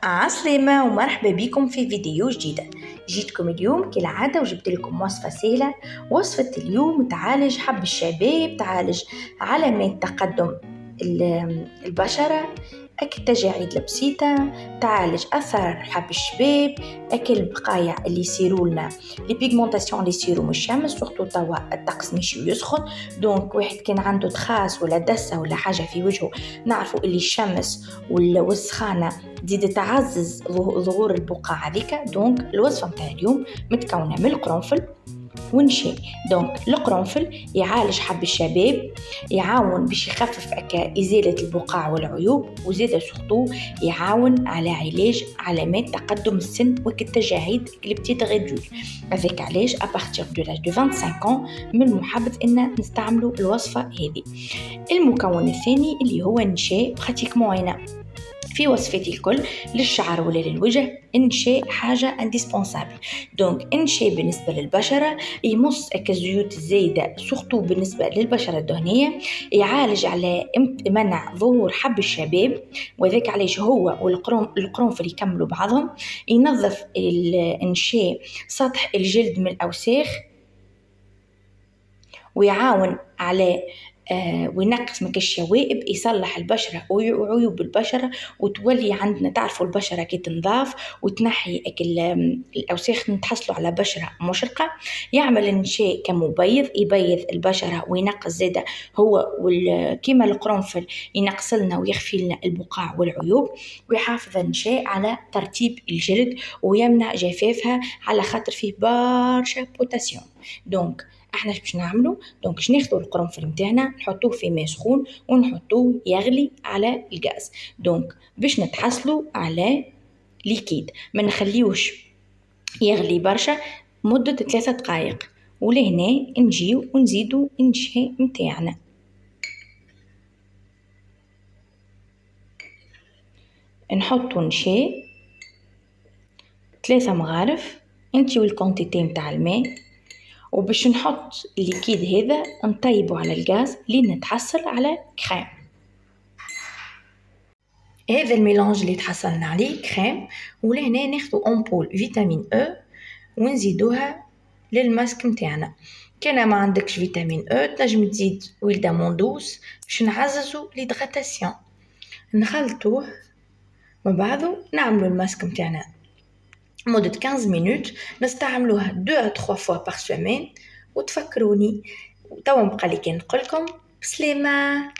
عسلامة ومرحبا بكم في فيديو جديدة. جيتكم اليوم كالعادة وجبت لكم وصفة سهلة. وصفة اليوم تعالج حب الشباب، تعالج علامات تقدم البشرة، أكل تجاعيد البسيطة، تعالج أثر حب الشباب، أكل البقايا اللي يصيروا لنا لي بيغمونطاسيون اللي يصيروا من الشمس، سورتو توا الطقس ماشي يسخن، دونك واحد كان عنده تخاس ولا دسة ولا حاجة في وجهه نعرفوا اللي الشمس والسخانة تزيد تعزز ظهور البقع هذيك. دونك الوصفة متاع اليوم متكونة من القرنفل ونشي. دونك القرنفل يعالج حب الشباب، يعاون باش يخفف إزالة البقع والعيوب، وزيدا سورتو يعاون على علاج علامات تقدم السن والتجاعيد اللي بتتغدر. هذاك علاش ابارتيغ دو لاج دو 25 ans من المحبذ ان نستعملوا الوصفة هذه. المكون الثاني اللي هو النشا، براتيكمون هنا في وصفتي الكل للشعر ولا للوجه النشاء حاجة انديسبونسابل. دونك النشاء بالنسبة للبشرة يمص الزيوت الزايدة سورتو بالنسبة للبشرة الدهنية، يعالج على منع ظهور حب الشباب، وذلك علاش هو والقرنفل يكملوا بعضهم. ينظف النشاء سطح الجلد من الأوساخ، ويعاون على وينقص من الشوائب، يصلح البشرة وعيوب البشرة، وتولي عندنا تعرفوا البشرة كي تنظاف وتنحي الأوساخ نتحصلوا على بشرة مشرقة. يعمل النشاء كمبيض، يبيض البشرة وينقص زادة هو كيما القرنفل ينقص لنا ويخفي لنا البقع والعيوب، ويحافظ النشاء على ترتيب الجلد ويمنع جفافها على خاطر فيه برشا بوتاسيوم. دونك احنا باش نعملو، دونك باش ناخذوا القرنفل نتاعنا نحطوه في ماء سخون ونحطوه يغلي على الغاز. دونك باش نتحصلوا على ليكيد، ما نخليوش يغلي برشا مدة 3 دقائق، ولهنا نجيو ونزيدوا النشاء نتاعنا. نحطوا نشاء 3 مغارف انتي والكونتيتي نتاع الماء، وباش نحط الليكيد هذا نطيبه على الغاز لين نتحصل على كريم. هذا الميلانج اللي تحصلنا عليه كريم، ولهنا ناخذ أمبول فيتامين أو ونزيدوها للماسك متاعنا. كان ما عندكش فيتامين أو تنجم تزيد ويل داموندوس باش نعززو ليدغاتاسيون. نخلطوه من بعضه نعملو الماسك متاعنا مدة 15 مينوت، نستعملوها 2 à 3 fois par semaine. وتفكروني توا بقى لي كان نقولكم بسلامة.